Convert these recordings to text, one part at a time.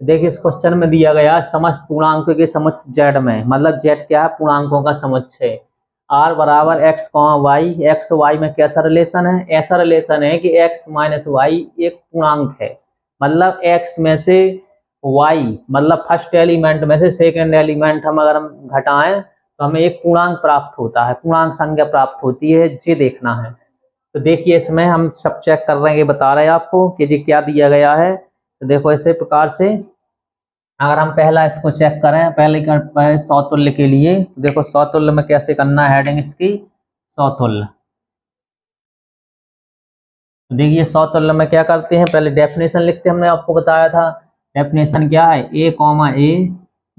देखिए इस क्वेश्चन में दिया गया समस्त पूर्णांकों के समुच्चय जेड में, मतलब जेड क्या है, पूर्णांकों का समुच्चय। आर बराबर एक्स वाई, एक्स वाई में कैसा रिलेशन है, ऐसा रिलेशन है कि एक्स माइनस वाई एक पूर्णांक है, मतलब एक्स में से वाई मतलब फर्स्ट एलिमेंट में से सेकंड एलिमेंट हम अगर हम घटाएं तो हमें एक पूर्णांक प्राप्त होता है, पूर्णांक संख्या प्राप्त होती है, ये देखना है। तो देखिए इसमें हम सब चेक कर रहे हैं, ये बता रहे हैं आपको कि ये क्या दिया गया है। तो देखो इसी प्रकार से अगर हम पहला इसको चेक करें, पहले करते हैं सौतुल्य के लिए। देखो सौतुल्य में कैसे करना है, हेडिंग इसकी सौतुल्य। तो देखिए सौतुल्य में क्या करते हैं, पहले डेफिनेशन लिखते हैं, हमने आपको बताया था। डेफिनेशन क्या है, A comma A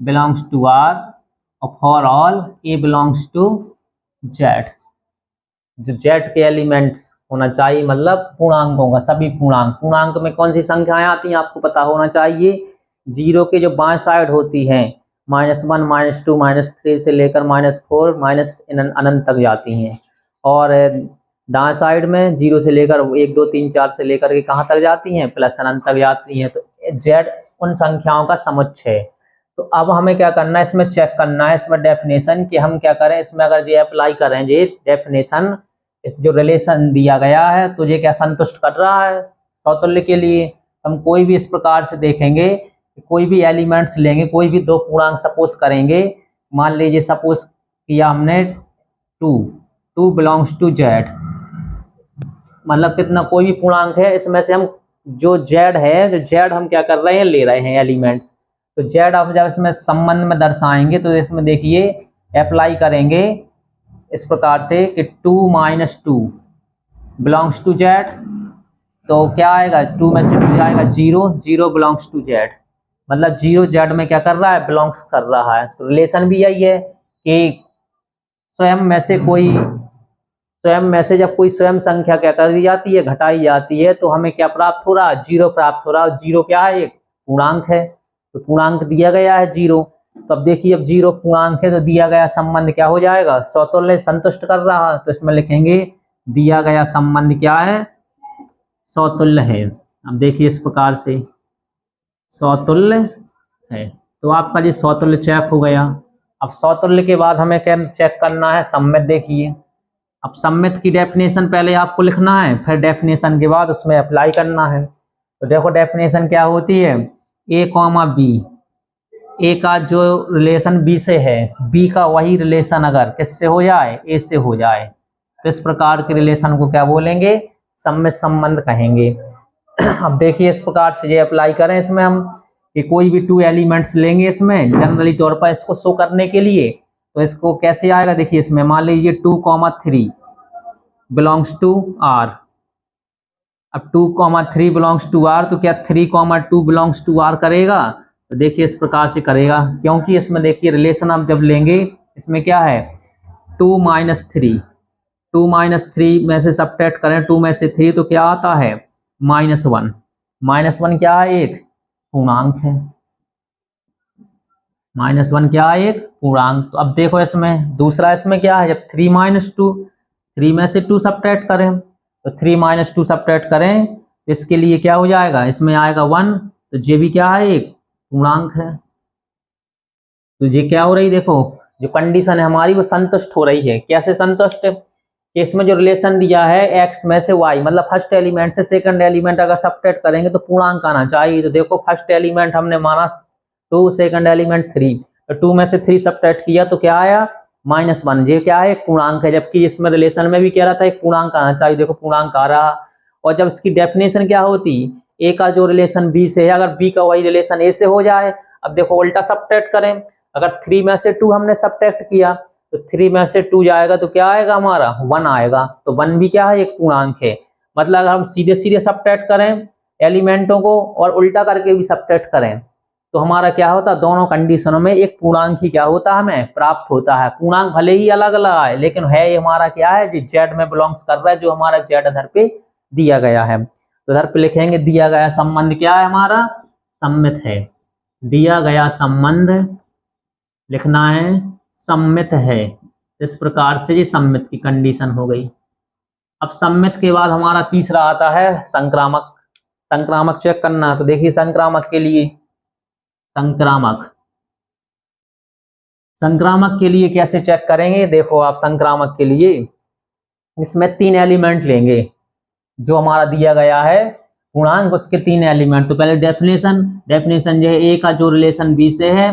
belongs to R और for all A belongs to Z. जो जेड के एलिमेंट्स होना चाहिए, मतलब पूर्णांकों का सभी पूर्णांक। पूर्णांक में कौन सी संख्याएं आती हैं आपको पता होना चाहिए। जीरो के जो बाएं साइड होती हैं -1 -2 -3 से लेकर -4 माइनस अनंत तक जाती हैं, और दाएं साइड में जीरो से लेकर 1 2 3 4 से लेकर के कहाँ तक जाती हैं, प्लस अनंत तक जाती हैं। तो जेड उन संख्याओं का समुच्चय है। तो अब हमें क्या करना है, इसमें चेक करना है इसमें डेफिनेशन कि हम क्या करें, इसमें अगर ये अप्लाई करें ये डेफिनेशन, इस जो रिलेशन दिया गया है तो ये क्या संतुष्ट कर रहा है सौतुल्य के लिए। हम कोई भी इस प्रकार से देखेंगे, कोई भी एलिमेंट्स लेंगे, कोई भी दो पूर्णांक सपोज करेंगे, मान लीजिए सपोज किया हमने 2 बिलोंग्स टू जेड, मतलब कितना, कोई भी पूर्णांक है इसमें से हम जो जेड है, जो जेड हम क्या कर रहे हैं, ले रहे हैं एलिमेंट्स। तो जेड आप जब इसमें संबंध में दर्शाएंगे तो इसमें देखिए अप्लाई करेंगे इस प्रकार से कि 2 - 2 बिलोंग्स टू जेड, तो क्या आएगा, 2 में से 2 जाएगा 0, 0 बिलोंग्स टू जेड, मतलब 0 जेड में क्या कर रहा है, बिलोंग्स कर रहा है। तो रिलेशन भी यही है कि स्वयं में से जब कोई स्वयं संख्या क्या कर दी जाती है, घटाई जाती है, तो हमें क्या प्राप्त हो रहा है, 0 प्राप्त हो रहा है। 0 क्या है, एक पूर्णांक है, तो पूर्णांक दिया गया है 0। तो अब देखिए अब 0 पूर्णांक है तो दिया गया संबंध क्या हो जाएगा, सौतुल्य संतुष्ट कर रहा है। तो इसमें लिखेंगे दिया गया संबंध क्या है, सौतुल्य है। अब देखिए इस प्रकार से सौतुल्य है, तो आपका ये सौतुल्य चेक हो गया। अब सौतुल्य के बाद हमें क्या चेक करना है, सम्मित। देखिए अब सम्मित की डेफिनेशन पहले आपको लिखना है, फिर डेफिनेशन के बाद उसमें अप्लाई करना है। तो देखो डेफिनेशन क्या होती है, ए कॉमा बी, ए का जो रिलेशन बी से है, बी का वही रिलेशन अगर किससे हो जाए, ए से हो जाए, तो इस प्रकार के रिलेशन को क्या बोलेंगे, सम्मित संबंध कहेंगे। अब देखिए इस प्रकार से ये अप्लाई करें, इसमें हम कि कोई भी 2 एलिमेंट्स लेंगे इसमें जनरली तौर पर इसको शो करने के लिए, तो इसको कैसे आएगा, देखिए इसमें मान लीजिए 2, 3 बिलोंग्स टू आर। अब 2, 3 बिलोंग्स टू आर, तो क्या 3, 2 बिलोंग्स टू आर करेगा, तो देखिए इस प्रकार से करेगा, क्योंकि इसमें देखिए रिलेशन आप जब लेंगे इसमें क्या है 2 - 3, 2 - 3 में से सब्ट्रैक्ट करें 2 में से 3 तो क्या आता है -1, -1 क्या है, एक पूर्णांक है, -1 क्या है, एक पूर्णांक। तो अब देखो इसमें दूसरा, इसमें क्या है, जब 3 - 2, 3 में से 2 सब्ट्रैक्ट करें, तो 3 - 2 सब्ट्रैक्ट करें तो इसके लिए क्या हो जाएगा, इसमें आएगा 1, तो ये भी क्या है, एक पूर्णांक है। तो ये क्या हो रही, देखो जो कंडीशन है हमारी वो संतुष्ट हो रही है। कैसे संतुष्ट है, कि इसमें जो रिलेशन दिया है एक्स में से वाई, मतलब फर्स्ट एलिमेंट से सेकंड एलिमेंट अगर सब्ट्रैक्ट करेंगे तो पूर्णांक आना चाहिए। तो देखो फर्स्ट एलिमेंट हमने माना 2, सेकंड एलिमेंट 3, तो 2 में से 3 सब्ट्रैक्ट किया तो क्या आया -1, ये क्या है, एक पूर्णांक है, जबकि इसमें रिलेशन में भी कह रहा था एक पूर्णांक आना चाहिए, देखो पूर्णांक आ रहा। और जब इसकी डेफिनेशन क्या होती, ए का जो रिलेशन बी से है, अगर बी का वही रिलेशन ए से हो जाए। अब देखो उल्टा सब्ट्रैक्ट करें, अगर 3 में से 2 हमने सब्ट्रैक्ट किया तो 3 में से 2 जाएगा तो क्या आएगा, हमारा 1 आएगा। तो 1 भी क्या है, एक पूर्णांक है। मतलब अगर हम सीधे सीधे सब्ट्रैक्ट करें एलिमेंटों को और उल्टा करके भी सब्ट्रैक्ट करें तो हमारा क्या होता है, दोनों कंडीशनों में एक पूर्णांक ही क्या होता है, हमें प्राप्त होता है। पूर्णांक भले ही अलग अलग आए लेकिन है ये हमारा क्या है, जो जेड में बिलोंग्स कर रहा है, जो हमारा जेड इधर पे दिया गया है। तो इधर पे लिखेंगे दिया गया संबंध क्या है, हमारा सम्मित है। दिया गया संबंध लिखना है सम्मित है। इस प्रकार से ये सम्मित की कंडीशन हो गई। अब सम्मित के बाद हमारा तीसरा आता है संक्रामक। संक्रामक चेक करना, तो देखिए संक्रामक के लिए संक्रामक। संक्रामक के लिए कैसे चेक करेंगे, देखो आप संक्रामक के लिए इसमें 3 एलिमेंट लेंगे, जो हमारा दिया गया है पूर्णांक उसके 3 एलिमेंट। तो पहले डेफिनेशन जो है ए का जो रिलेशन बी से है,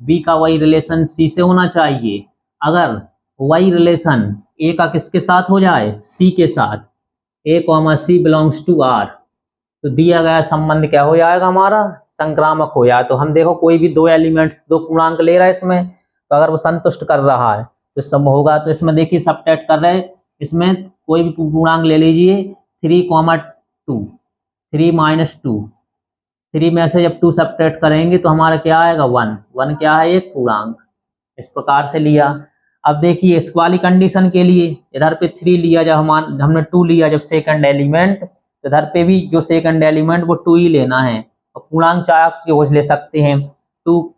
बी का वही रिलेशन सी से होना चाहिए। अगर वही रिलेशन ए का किसके साथ हो जाए, सी के साथ, A comma C belongs to R, तो दिया गया संबंध क्या हो जाएगा, हमारा संक्रामक हो जाए। तो हम देखो कोई भी 2 एलिमेंट्स 2 पूर्णांक ले रहा है इसमें, तो अगर वो संतुष्ट कर रहा है तो सब होगा। तो इसमें देखिए सबट्रैक्ट कर रहे हैं, इसमें कोई भी पूर्णांक ले लीजिए 3,2, 3 - 2, 3 में से जब 2 सबट्रैक्ट करेंगे तो हमारा क्या आएगा 1 क्या है एक पूर्णांक। इस प्रकार से लिया। अब देखिए इस वाली कंडीशन के लिए इधर पे 3 लिया, जब हमने 2 लिया जब सेकंड एलिमेंट, तो इधर पे भी जो सेकंड एलिमेंट वो 2 ही लेना है। और पूर्णांक चाहे आप रोज ले सकते हैं, 2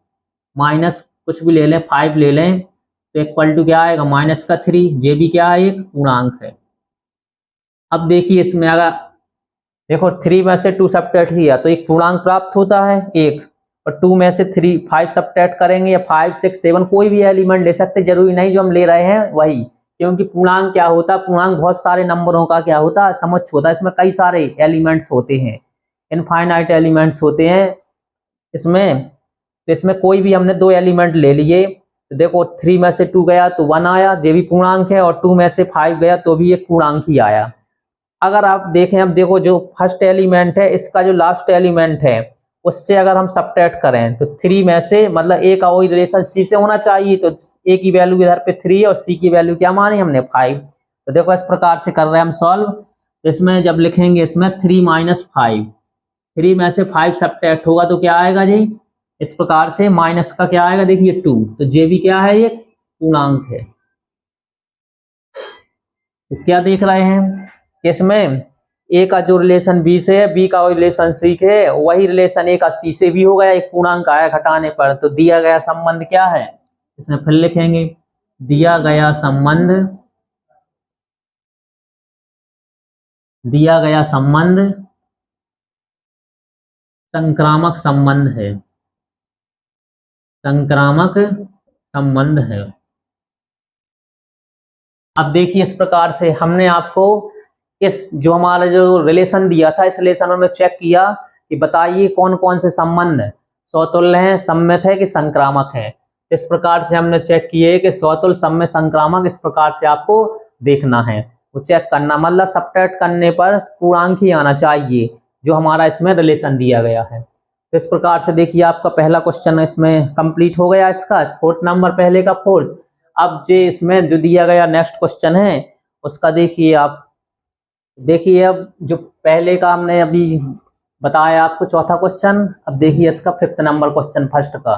माइनस कुछ भी ले लें, 5 ले लें, तो इक्वल टू क्या आएगा -3, ये भी क्या है एक पूर्णांक है। अब देखिए इसमें अगर देखो 3 में से 2 सबट्रैक्ट किया तो एक पूर्णांक प्राप्त होता है एक, और 2 में से 5 सबट्रैक्ट करेंगे या 5, 6, 7 कोई भी एलिमेंट ले सकते, जरूरी नहीं जो हम ले रहे हैं वही, क्योंकि पूर्णांक क्या होता है, पूर्णांक बहुत सारे नंबरों का क्या होता है समुच्चय होता है, इसमें कई सारे एलिमेंट्स होते हैं, इनफाइनाइट एलिमेंट्स होते हैं इसमें। तो इसमें कोई भी हमने 2 एलिमेंट ले लिए, तो देखो 3 में से 2 गया तो 1 आया, ये भी पूर्णांक है, और 2 में से 5 गया तो भी एक पूर्णांक ही आया। अगर आप देखें, अब देखो जो फर्स्ट एलिमेंट है इसका जो लास्ट एलिमेंट है उससे अगर हम सबट्रैक्ट करें तो 3 में से मतलब ए का वही रिलेशन सी से होना चाहिए, तो ए की वैल्यू इधर पे 3 और सी की वैल्यू क्या मानी हमने 5। तो देखो इस प्रकार से कर रहे हैं हम सॉल्व। तो इसमें जब लिखेंगे इसमें 3 - 5, 3 में से 5 सबट्रैक्ट होगा तो क्या आएगा जी, इस प्रकार से माइनस का क्या आएगा देखिए 2, तो जे भी क्या है एक पूर्णांक है। तो क्या देख रहे हैं इसमें ए का जो रिलेशन बी से है, बी का रिलेशन सी के है, वही रिलेशन ए का सी से भी हो गया, एक पूर्णांक आया घटाने पर। तो दिया गया संबंध क्या है, इसमें फिर लिखेंगे दिया गया संबंध संक्रामक संबंध है, संक्रामक संबंध है। अब देखिए इस प्रकार से हमने आपको इस जो हमारा जो रिलेशन दिया था, इस रिलेशन में चेक किया कि बताइए कौन कौन से संबंध स्वतुल्य हैं, सम्मित है कि संक्रामक है। इस प्रकार से हमने चेक किए कि स्वतुल्य, सम्मित, संक्रामक, इस प्रकार से आपको देखना है, वो चेक करना, मतलब सबट्रैक्ट करने पर पूर्णांक ही आना चाहिए जो हमारा इसमें रिलेशन दिया गया है। तो इस प्रकार से देखिए आपका पहला क्वेश्चन इसमें कंप्लीट हो गया, इसका 4th नंबर, पहले का 4th। अब जो इसमें जो दिया गया नेक्स्ट क्वेश्चन है उसका देखिए आप, देखिए अब जो पहले का हमने अभी बताया आपको 4था क्वेश्चन, अब देखिए इसका 5th नंबर क्वेश्चन फर्स्ट का।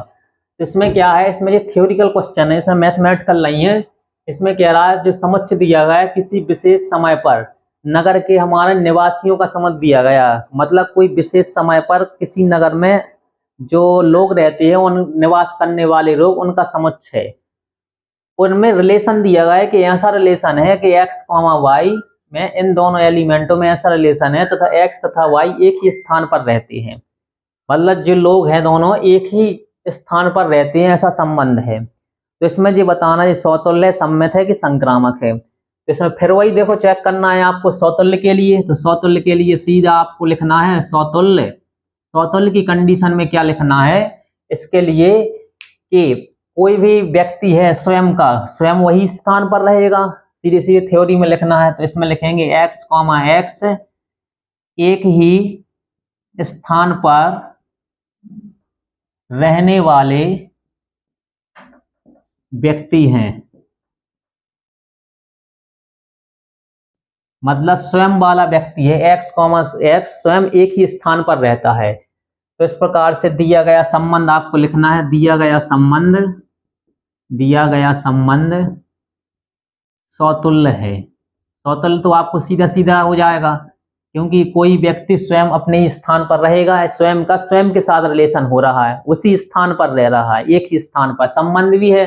तो इसमें क्या है, इसमें ये थ्योरिकल क्वेश्चन है, इसमें मैथमेटिकल नहीं है। इसमें कह रहा है जो समुच्चय दिया गया है किसी विशेष समय पर नगर के हमारे निवासियों का समुच्चय दिया गया, मतलब कोई विशेष समय पर किसी नगर में जो लोग रहते हैं, उन निवास करने वाले लोग, उनका समुच्चय है। उनमें रिलेशन दिया गया है कि ऐसा रिलेशन है कि x, y में इन दोनों एलिमेंटों में ऐसा रिलेशन है तथा x तथा y एक ही स्थान पर रहते हैं, मतलब जो लोग हैं दोनों एक ही स्थान पर रहते हैं, ऐसा संबंध है। तो इसमें ये बताना ये स्वतुल्य, सम्मित है कि संक्रामक है। तो इसमें फिर वही देखो चेक करना है आपको स्वतुल्य के लिए। तो स्वतुल्य के लिए सीधा आपको लिखना है स्वतुल्य। स्वतुल्य की कंडीशन में क्या लिखना है इसके लिए कि कोई भी व्यक्ति है स्वयं का स्वयं वही स्थान पर रहेगा, सीधे सीधे थ्योरी में लिखना है। तो इसमें लिखेंगे x, x एक ही स्थान पर रहने वाले व्यक्ति हैं, मतलब स्वयं वाला व्यक्ति है, x, x स्वयं एक ही स्थान पर रहता है। तो इस प्रकार से दिया गया संबंध आपको लिखना है, दिया गया संबंध स्वतुल्य है। स्वतुल्य तो आपको सीधा सीधा हो जाएगा, क्योंकि कोई व्यक्ति स्वयं अपने ही स्थान पर रहेगा, स्वयं का स्वयं के साथ रिलेशन हो रहा है, उसी स्थान पर रह रहा है, एक ही स्थान पर। संबंध भी है,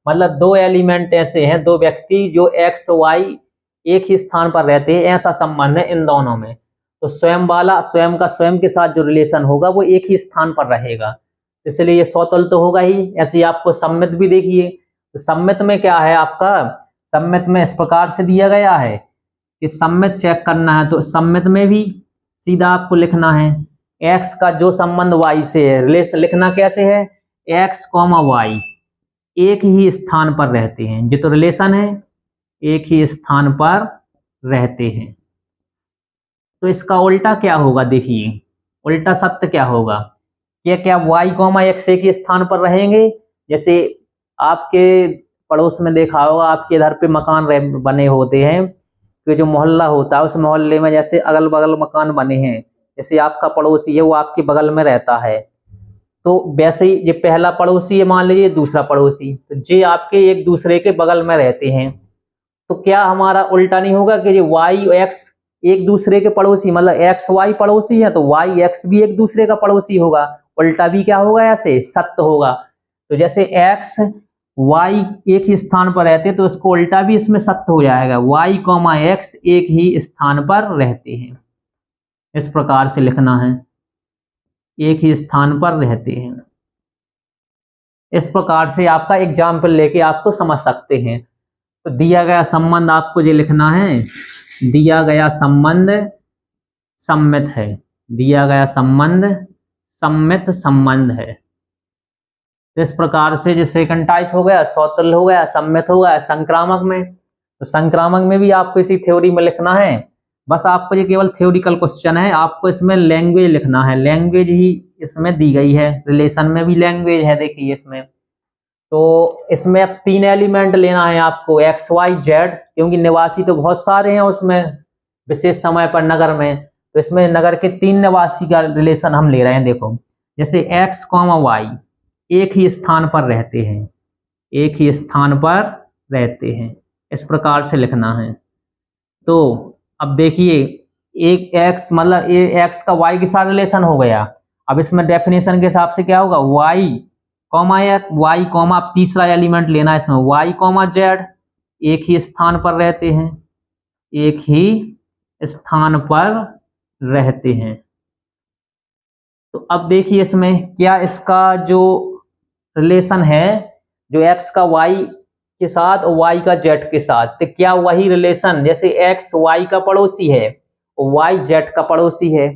मतलब 2 एलिमेंट ऐसे हैं, 2 व्यक्ति जो x, y एक ही स्थान पर रहते हैं, ऐसा संबंध है इन दोनों में। तो स्वयं वाला स्वयं का स्वयं के साथ जो रिलेशन होगा वो एक ही स्थान पर रहेगा। इसलिए ये सौतुल्य तो होगा ही। ऐसे ही आपको सममित भी देखिए, तो सममित में क्या है आपका, सममित में इस प्रकार से दिया गया है कि सममित चेक करना है, तो सममित में भी सीधा आपको लिखना है x का जो संबंध y से है, रिलेशन लिखना कैसे है, x, y एक ही स्थान पर रहते हैं, जो तो रिलेशन है एक ही स्थान पर रहते हैं। तो इसका उल्टा क्या होगा, देखिए उल्टा सत्य क्या होगा, क्या y, x एक ही स्थान पर रहेंगे। जैसे आपके पड़ोस में देखा होगा, आपके इधर पे मकान बने होते हैं, कि जो मोहल्ला होता है उस मोहल्ले में जैसे अगल बगल मकान बने हैं, जैसे आपका पड़ोसी है वो आपके बगल में रहता है, तो वैसे ही ये पहला पड़ोसी है, मान लीजिए दूसरा पड़ोसी, तो ये आपके एक दूसरे के बगल में रहते हैं। तो क्या हमारा उल्टा नहीं होगा कि ये y, x एक दूसरे के पड़ोसी, मतलब x, y पड़ोसी है, तो y, x भी एक दूसरे का पड़ोसी होगा, उल्टा भी क्या होगा, ऐसे सत्य होगा। तो जैसे x, y एक ही स्थान पर रहते हैं, तो इसको उल्टा भी इसमें सत्य हो जाएगा, y, x एक ही स्थान पर रहते हैं। इस प्रकार से लिखना है, एक ही स्थान पर रहते हैं। इस प्रकार से आपका एग्जाम्पल लेके आपको समझ सकते हैं। तो दिया गया संबंध आपको ये लिखना है, दिया गया संबंध सम्मित है, दिया गया संबंध सम्मित संबंध है। इस प्रकार से जो सेकंड टाइप हो गया, सौतुल्य हो गया, सम्मित हो गया। संक्रामक में, तो संक्रामक में भी आपको इसी थ्योरी में लिखना है, बस आपको ये केवल थ्योरिकल क्वेश्चन है, आपको इसमें लैंग्वेज लिखना है, लैंग्वेज ही इसमें दी गई है, रिलेशन में भी लैंग्वेज है, देखिए इसमें। तो इसमें अब 3 एलिमेंट लेना है आपको, x, y, z, क्योंकि निवासी तो बहुत सारे हैं उसमें विशेष समय पर नगर में, तो इसमें नगर के 3 निवासी का रिलेशन हम ले रहे हैं। देखो जैसे x, y एक ही स्थान पर रहते हैं, एक ही स्थान पर रहते हैं, इस प्रकार से लिखना है। तो अब देखिए एक x, मतलब ये x का y के साथ रिलेशन हो गया। अब इसमें डेफिनेशन के हिसाब से क्या होगा, y, y, तीसरा एलिमेंट लेना है इसमें, y, z एक ही स्थान पर रहते हैं, एक ही स्थान पर रहते हैं। तो अब देखिए इसमें क्या इसका जो रिलेशन है, जो x का y के साथ और y का z के साथ, तो क्या वही रिलेशन, जैसे x y का पड़ोसी है और y z का पड़ोसी है,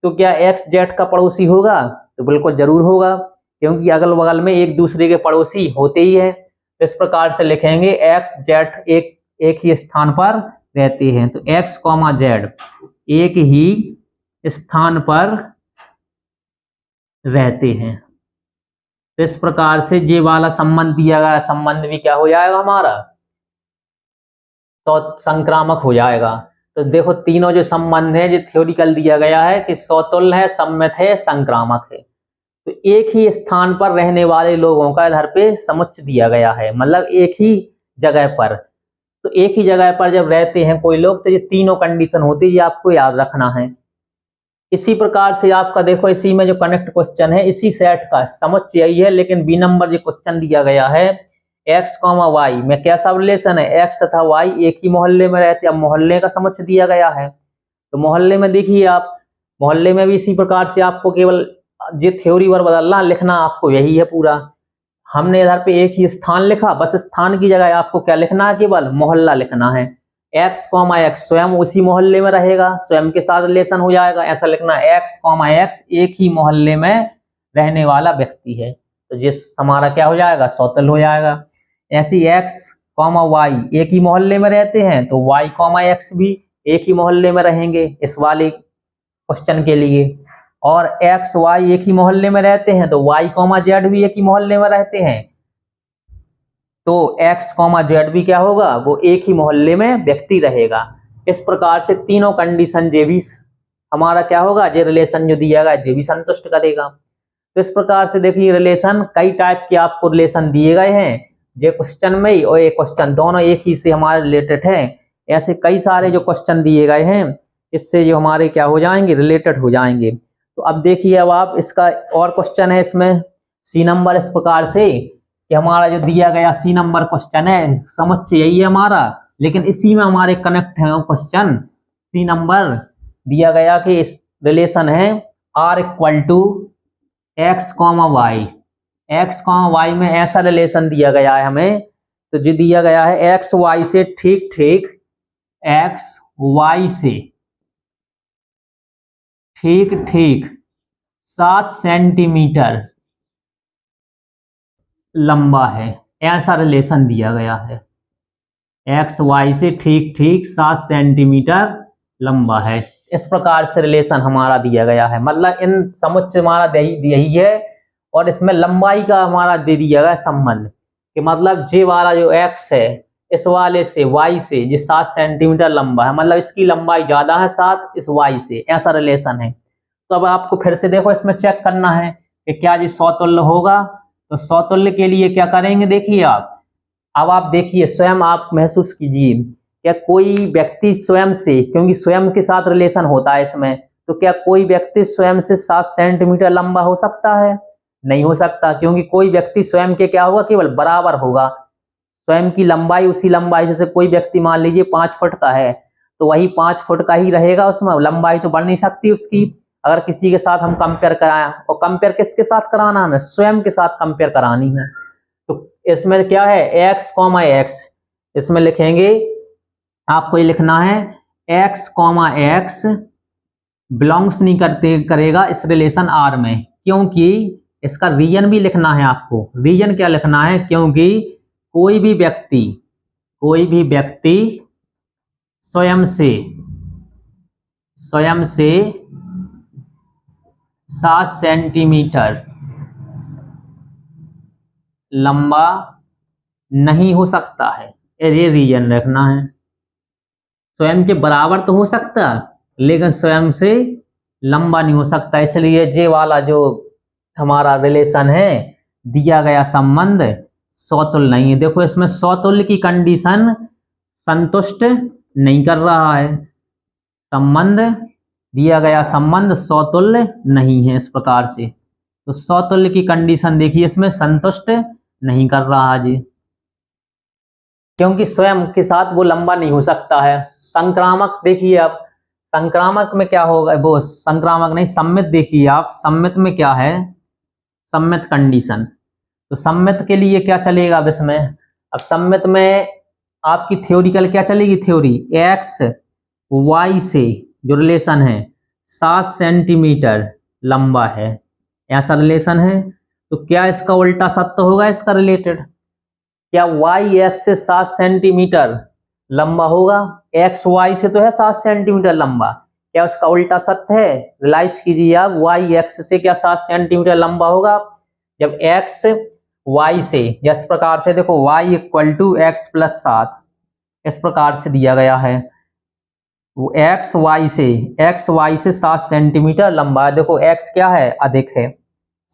तो क्या x z का पड़ोसी होगा, तो बिल्कुल जरूर होगा, क्योंकि अगल बगल में एक दूसरे के पड़ोसी होते ही है। तो इस प्रकार से लिखेंगे x, z एक ही स्थान पर रहते हैं, तो x, z एक ही स्थान पर रहते हैं। तो इस प्रकार से ये वाला संबंध दिया गया संबंध भी क्या हो जाएगा हमारा, तो संक्रामक हो जाएगा। तो देखो तीनों जो संबंध है, जो थ्योरिकल दिया गया है कि सौतुल्य है, सम्मित है, संक्रामक है। तो एक ही स्थान पर रहने वाले लोगों का इधर पे समुच्चय दिया गया है, मतलब एक ही जगह पर। तो एक ही जगह पर जब रहते हैं कोई लोग, तो ये तीनों कंडीशन होती है, ये आपको याद रखना है। इसी प्रकार से आपका देखो, इसी में जो कनेक्ट क्वेश्चन है, इसी सेट का समुच्चय यही है, लेकिन बी नंबर जो क्वेश्चन दिया गया है, x, y में कैसा रिलेशन है, x तथा y एक ही मोहल्ले में रहते हैं। अब मोहल्ले का समुच्चय दिया गया है, तो मोहल्ले में देखिए आप, मोहल्ले में भी इसी प्रकार से आपको केवल ये थ्योरी वर बदलना, लिखना आपको यही है पूरा। हमने इधर पे एक ही स्थान लिखा, बस स्थान की जगह आपको क्या लिखना है, केवल मोहल्ला लिखना है। x, x स्वयं उसी मोहल्ले में रहेगा, स्वयं के साथ रिलेशन हो जाएगा, ऐसा लिखना है x, x एक ही मोहल्ले में रहने वाला व्यक्ति है, तो जिस हमारा क्या हो जाएगा, सौतुल्य हो जाएगा। ऐसी x, y एक ही मोहल्ले में रहते हैं, तो y, x भी एक ही मोहल्ले में रहेंगे इस वाले क्वेश्चन के लिए। और x, y एक ही मोहल्ले में रहते हैं, तो y, z भी एक ही मोहल्ले में रहते हैं, तो x, z भी क्या होगा, वो एक ही मोहल्ले में व्यक्ति रहेगा। इस प्रकार से तीनों कंडीशन जे भी हमारा क्या होगा, जे रिलेशन जो दिया गया जे भी संतुष्ट करेगा। तो इस प्रकार से देखिए रिलेशन, कई टाइप के आपको रिलेशन दिए गए हैं, जे क्वेश्चन में और ये क्वेश्चन दोनों एक ही से हमारे रिलेटेड है। ऐसे कई सारे जो क्वेश्चन दिए गए हैं, इससे जो हमारे क्या हो जाएंगे, रिलेटेड हो जाएंगे। तो अब देखिए, अब आप इसका और क्वेश्चन है इसमें सी नंबर, इस प्रकार से कि हमारा जो दिया गया सी नंबर क्वेश्चन है, समुच्चय यही है हमारा, लेकिन इसी में हमारे कनेक्ट है क्वेश्चन। सी नंबर दिया गया कि इस रिलेशन है r = x comma y, x comma y में ऐसा रिलेशन दिया गया है हमें, तो जो दिया गया है एक्स वाई से ठीक ठीक, एक्स वाई से ठीक ठीक 7 सेंटीमीटर लंबा है, ऐसा रिलेशन दिया गया है। एक्स वाई से ठीक ठीक 7 सेंटीमीटर लंबा है, इस प्रकार से रिलेशन हमारा दिया गया है। मतलब इन समुच्चय हमारा यही है, और इसमें लंबाई का हमारा दे दिया गया संबंध कि मतलब जे वाला जो एक्स है इस वाले से वाई से जो 7 सेंटीमीटर लंबा है, मतलब इसकी लंबाई ज्यादा है 7 इस वाई से, ऐसा रिलेशन है। तो अब आपको फिर से देखो इसमें चेक करना है कि क्या जी समतुल्य होगा। तो समतुल्य के लिए क्या करेंगे, देखिए अब आप देखिए स्वयं आप महसूस कीजिए, क्या कोई व्यक्ति स्वयं से, क्योंकि स्वयं के साथ रिलेशन होता है इसमें, तो क्या कोई व्यक्ति स्वयं से 7 सेंटीमीटर लंबा हो सकता है? नहीं हो सकता, क्योंकि कोई व्यक्ति स्वयं के क्या होगा, केवल बराबर होगा। स्वयं की लंबाई उसी लंबाई, जैसे कोई व्यक्ति मान लीजिए 5 फुट का है तो वही 5 फुट का ही रहेगा, उसमें लंबाई तो बढ़ नहीं सकती उसकी। अगर किसी के साथ हम कंपेयर कराएं, और कंपेयर किसके साथ कराना है, हमें स्वयं के साथ कंपेयर करानी है। तो इसमें क्या है, एक्स कॉमा एक्स, इसमें लिखेंगे आपको ये लिखना है एक्स कॉमा एक्स बिलोंग्स नहीं करेगा इस रिलेशन आर में, क्योंकि इसका रीजन भी लिखना है आपको। रीजन क्या लिखना है, क्योंकि कोई भी व्यक्ति स्वयं से 7 सेंटीमीटर लंबा नहीं हो सकता है, ये रीजन रखना है। स्वयं के बराबर तो हो सकता लेकिन स्वयं से लंबा नहीं हो सकता, इसलिए जे वाला जो हमारा रिलेशन है दिया गया संबंध समतुल्य नहीं है। देखो इसमें समतुल्य की कंडीशन संतुष्ट नहीं कर रहा है, संबंध दिया गया संबंध समतुल्य नहीं है इस प्रकार से। तो समतुल्य की कंडीशन देखिए इसमें संतुष्ट नहीं कर रहा जी, क्योंकि स्वयं के साथ वो लंबा नहीं हो सकता है। संक्रामक देखिए आप, संक्रामक में क्या होगा, वो संक्रामक नहीं सम्मित देखिए आप, सम्मित में क्या है, सम्मित कंडीशन। तो सम्मित के लिए क्या चलेगा अब इसमें, अब सम्मित में आपकी थ्योरिकल क्या चलेगी, थ्योरी एक्स वाई से जो रिलेशन है 7 सेंटीमीटर लंबा है, ऐसा रिलेशन है। तो क्या इसका उल्टा सत्य होगा इसका रिलेटेड, क्या वाई एक्स से 7 सेंटीमीटर लंबा होगा? एक्स वाई से तो है 7 सेंटीमीटर लंबा, क्या उसका उल्टा सत्य है? रिलाइज कीजिए आप, वाई एक्स से क्या 7 सेंटीमीटर लंबा होगा? जब एक्स वाई से, इस प्रकार से देखो y equal to x plus 7 इस प्रकार से दिया गया है, वो एक्स वाई से 7 सेंटीमीटर लंबा है। देखो एक्स क्या है, अधिक है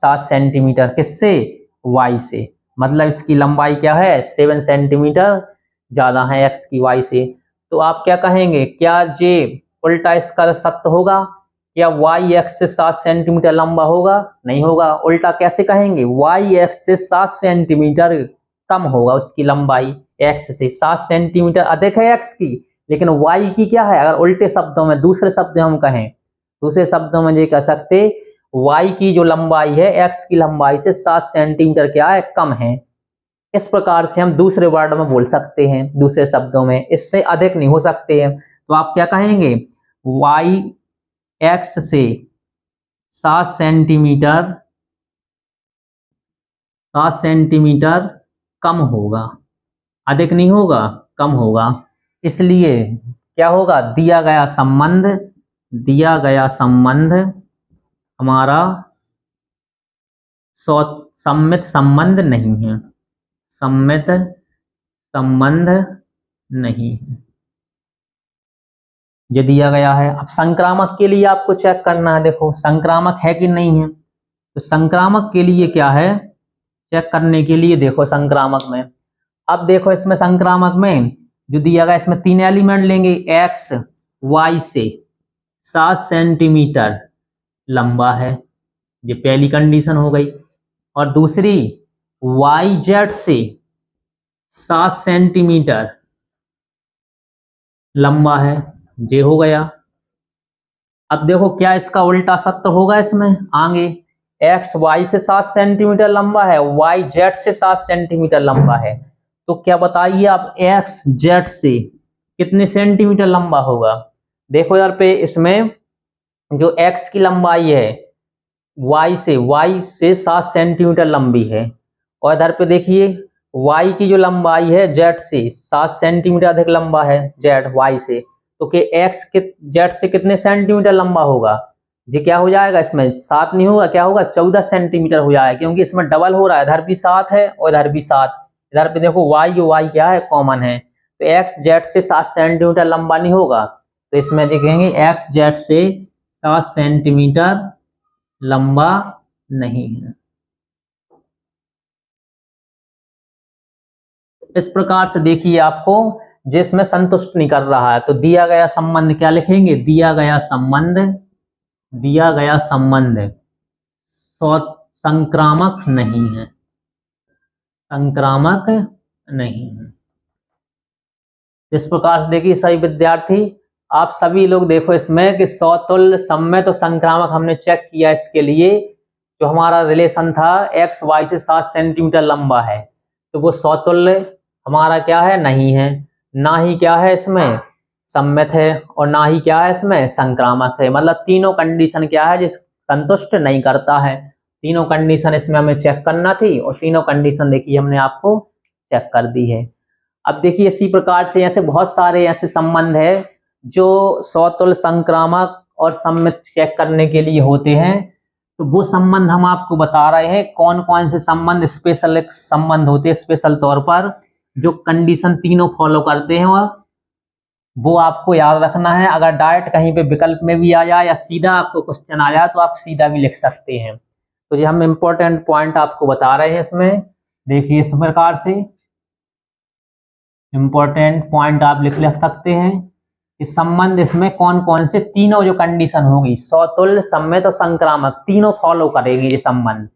7 सेंटीमीटर, किससे? वाई से, मतलब इसकी लंबाई क्या है 7 सेंटीमीटर ज्यादा है एक्स की वाई से। तो आप क्या कहेंगे, क्या जे उल्टा इसका सत्य होगा? क्या वाई एक्स से 7 सेंटीमीटर लंबा होगा? नहीं होगा। उल्टा कैसे कहेंगे, वाई एक्स से 7 सेंटीमीटर कम होगा उसकी लंबाई, एक्स से 7 सेंटीमीटर अधिक है एक्स की, लेकिन वाई की क्या है, अगर उल्टे शब्दों में दूसरे शब्द हम कहें, दूसरे शब्दों में ये कह सकते वाई की जो लंबाई है एक्स की लंबाई से 7 सेंटीमीटर क्या है, कम है। इस प्रकार से हम दूसरे वर्ड में बोल सकते हैं, दूसरे शब्दों में, इससे अधिक नहीं हो सकते हैं। तो आप क्या कहेंगे, वाई एक्स से 7 सेंटीमीटर कम होगा, अधिक नहीं होगा, कम होगा। इसलिए क्या होगा, दिया गया संबंध हमारा सम्मित संबंध नहीं है, सम्मित संबंध नहीं है, ये दिया गया है। अब संक्रामक के लिए आपको चेक करना है, देखो संक्रामक है कि नहीं है। तो संक्रामक के लिए क्या है, चेक करने के लिए देखो संक्रामक में, अब देखो इसमें संक्रामक में जो दिया गया, इसमें 3 एलिमेंट लेंगे, एक्स वाई से 7 सेंटीमीटर लंबा है, ये पहली कंडीशन हो गई, और दूसरी वाई जेड से 7 सेंटीमीटर लंबा है, ये हो गया। अब देखो क्या इसका उल्टा सत्य होगा इसमें आगे, एक्स वाई से 7 सेंटीमीटर लंबा है, वाई जेड से 7 सेंटीमीटर लंबा है, तो क्या बताइए आप एक्स जेड से कितने सेंटीमीटर लंबा होगा। देखो यार पे इसमें जो एक्स की लंबाई है वाई से 7 सेंटीमीटर लंबी है, और इधर पे देखिए वाई की जो लंबाई है जेड से 7 सेंटीमीटर अधिक लंबा है जेड वाई से, तो कि एक्स जेड से कितने सेंटीमीटर लंबा होगा। ये क्या हो जाएगा, इसमें 7 नहीं होगा, क्या होगा 14 सेंटीमीटर हो जाएगा, क्योंकि इसमें डबल हो रहा है, इधर भी 7 है और इधर भी 7। इधर पे देखो वाई क्या है, कॉमन है, तो एक्स जेड से 7 सेंटीमीटर लंबा नहीं होगा, तो इसमें देखेंगे एक्स जेड से 7 सेंटीमीटर लंबा नहीं है। इस प्रकार से देखिए आपको जिसमें संतुष्ट नहीं कर रहा है, तो दिया गया संबंध क्या लिखेंगे, दिया गया संबंध संक्रामक नहीं है, संक्रामक नहीं है। इस प्रकार से देखिए सभी विद्यार्थी आप सभी लोग देखो इसमें कि सौतुल्य सममित तो संक्रामक हमने चेक किया, इसके लिए जो हमारा रिलेशन था एक्स वाई से 7 सेंटीमीटर लंबा है, तो वो सौतुल्य हमारा क्या है, नहीं है, ना ही क्या है इसमें सम्मित है, और ना ही क्या है इसमें संक्रामक है। मतलब तीनों कंडीशन क्या है जिस संतुष्ट नहीं करता है। तीनों कंडीशन इसमें हमें चेक करना थी, और तीनों कंडीशन देखिए हमने आपको चेक कर दी है। अब देखिए इसी प्रकार से ऐसे बहुत सारे ऐसे संबंध है जो सौतुल्य संक्रामक और सम्मित चेक करने के लिए होते हैं, तो वो संबंध हम आपको बता रहे हैं कौन कौन से संबंध स्पेशल संबंध होते हैं, स्पेशल तौर पर जो कंडीशन तीनों फॉलो करते हैं, और वो आपको याद रखना है। अगर डायरेक्ट कहीं पे विकल्प में भी आ जाए या सीधा आपको क्वेश्चन आ जाए तो आप सीधा भी लिख सकते हैं। तो ये हम इम्पोर्टेंट पॉइंट आपको बता रहे हैं इसमें, देखिए इस प्रकार से इम्पोर्टेंट पॉइंट आप लिख सकते हैं कि संबंध इसमें कौन कौन से तीनों जो कंडीशन होगी सौतुल्य सम्मित और संक्रामक तीनों फॉलो करेंगे ये संबंध।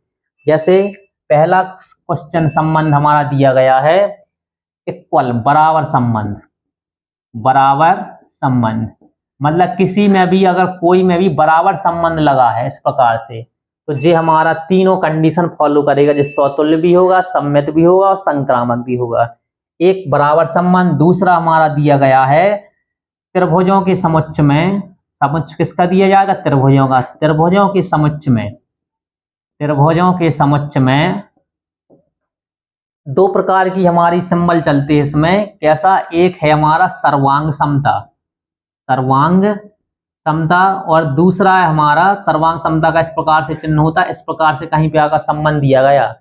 जैसे पहला क्वेश्चन संबंध हमारा दिया गया है इक्वल बराबर संबंध, मतलब किसी में भी अगर कोई में भी बराबर संबंध लगा है इस प्रकार से, तो ये हमारा तीनों कंडीशन फॉलो करेगा, जो सौतुल्य भी होगा, सम्मित भी होगा और संक्रामक भी होगा। एक बराबर संबंध। दूसरा हमारा दिया गया है त्रिभुजों के समुच्चय में, समुच्चय किसका दिया जाएगा, त्रिभुजों का, त्रिभुजों के समुच्चय में दो प्रकार की हमारी सिंबल चलती है इसमें। कैसा, एक है हमारा सर्वांग समता, और दूसरा है हमारा सर्वांग समता का इस प्रकार से चिन्ह होता है, इस प्रकार से कहीं पे आकर संबंध दिया गया।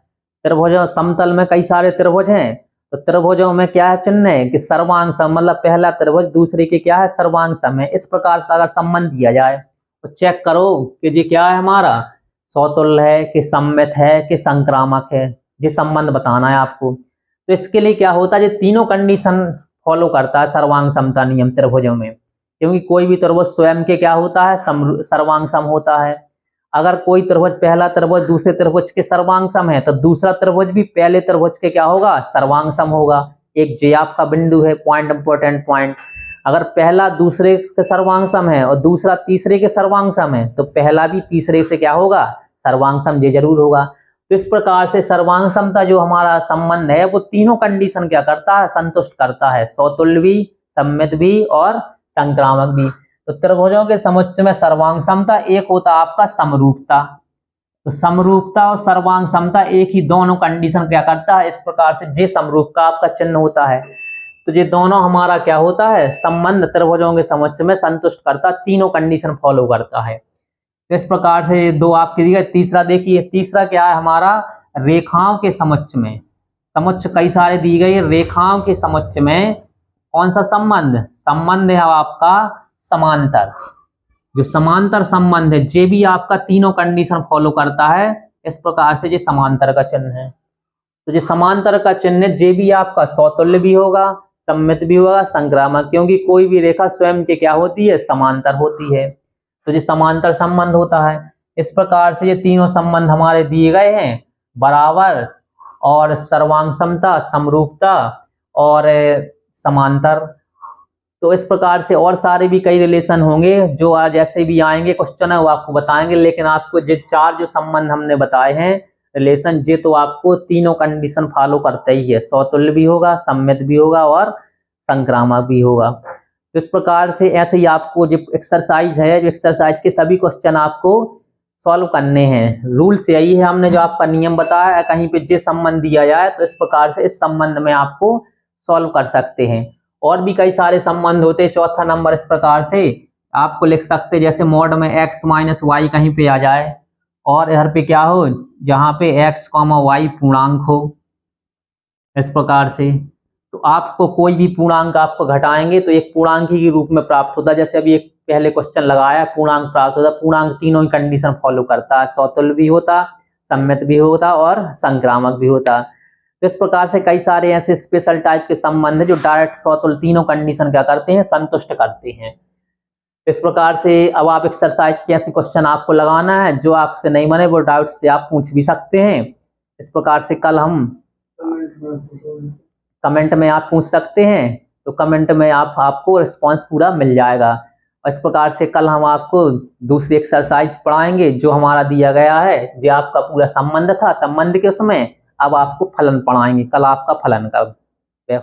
त्रिभुज समतल में कई सारे त्रिभुज हैं, तो त्रिभुजों में क्या है चिन्ह है कि सर्वांग सम, मतलब पहला त्रिभुज दूसरे के क्या है सर्वांग सम है। इस प्रकार से अगर संबंध दिया जाए तो चेक करो कि ये क्या है हमारा सौतुल्य है कि सम्मित है कि संक्रामक है, ये संबंध बताना है आपको। तो इसके लिए क्या होता है, ये तीनों कंडीशन फॉलो करता है सर्वांग समता नियम त्रिभुजों में, क्योंकि कोई भी त्रिभुज स्वयं के क्या होता है सर्वांग सम होता है। अगर कोई त्रिभुज पहला त्रिभुज दूसरे त्रिभुज के सर्वांग सम है तो दूसरा त्रिभुज भी पहले त्रिभुज के क्या होगा सर्वांग सम होगा। एक जे आपका बिंदु है, पॉइंट, इंपॉर्टेंट पॉइंट। अगर पहला दूसरे के सर्वांग सम है और दूसरा तीसरे के सर्वांग सम है तो पहला भी तीसरे से क्या होगा सर्वांग सम, ये जरूर होगा। तो इस प्रकार से सर्वांग समता जो हमारा संबंध है वो तीनों कंडीशन क्या करता है संतुष्ट करता है, सौतुल्य भी, सम्मित भी और संक्रामक भी। तो त्रिभुजों के समुच्चय में सर्वांग समता, एक होता आपका समरूपता। तो समरूपता और सर्वांग समता एक ही, दोनों कंडीशन क्या करता है इस प्रकार से, जे समरूप का आपका चिन्ह होता है। तो ये दोनों हमारा क्या होता है संबंध त्रिभुजों के समुच्चय में संतुष्ट करता, तीनों कंडीशन फॉलो करता है। इस प्रकार से दो आपके दिए। तीसरा देखिए, तीसरा क्या है हमारा रेखाओं के समुच्चय में, समुच्चय कई सारे दी गई, रेखाओं के समुच्चय में कौन सा संबंध है आपका समांतर। जो समांतर संबंध है जे भी आपका तीनों कंडीशन फॉलो करता है, इस प्रकार से ये समांतर का चिन्ह है। तो ये समांतर का चिन्ह जे भी आपका सौतुल्य भी होगा, सम्मित भी होगा, संक्रामक, क्योंकि कोई भी रेखा स्वयं के क्या होती है समांतर होती है, तो ये समांतर संबंध होता है। इस प्रकार से ये तीनों संबंध हमारे दिए गए हैं, बराबर और सर्वांग समता, समरूपता और समांतर। तो इस प्रकार से और सारे भी कई रिलेशन होंगे जो आज जैसे भी आएंगे क्वेश्चन है वो आपको बताएंगे, लेकिन आपको जो चार जो संबंध हमने बताए हैं रिलेशन, ये तो आपको तीनों कंडीशन फॉलो करते ही है, सौतुल्य भी होगा, सम्मित भी होगा और संक्रामक भी होगा। तो इस प्रकार से ऐसे ही आपको जो एक्सरसाइज है, जो एक्सरसाइज के सभी क्वेश्चन आपको सॉल्व करने हैं। रूल्स यही है, हमने जो आपका नियम बताया है, कहीं पे जे संबंध दिया जाए तो इस प्रकार से इस संबंध में आपको सॉल्व कर सकते हैं। और भी कई सारे संबंध होते हैं। चौथा नंबर इस प्रकार से आपको लिख सकते, जैसे मॉड में x माइनस वाई कहीं पे आ जाए और इधर पे क्या हो, जहाँ पे x कॉमा वाई पूर्णांक हो, इस प्रकार से तो आपको कोई भी पूर्णांक आपको घटाएंगे तो एक पूर्णांकी के रूप में प्राप्त होता है। जैसे अभी एक पहले क्वेश्चन लगाया, पूर्णांक प्राप्त होता, पूर्णांक तीनों ही कंडीशन फॉलो करता है, सौतुल्य भी होता, सम्मित भी होता और संक्रामक भी होता। तो इस प्रकार से कई सारे ऐसे स्पेशल टाइप के संबंध है जो डायरेक्ट सौतुल्य तीनों कंडीशन क्या करते हैं, संतुष्ट करते हैं। इस प्रकार से अब आप एक्सरसाइज के ऐसे क्वेश्चन आपको लगाना है, जो आपसे नहीं बने वो डाउट से आप पूछ भी सकते हैं। इस प्रकार से कल हम कमेंट में आप पूछ सकते हैं, तो कमेंट में आपको रिस्पांस पूरा मिल जाएगा। इस प्रकार से कल हम आपको दूसरी एक्सरसाइज पढ़ाएंगे जो हमारा दिया गया है, जो आपका पूरा संबंध था, संबंध के उसमें अब आपको फलन पढ़ाएंगे, कल आपका फलन का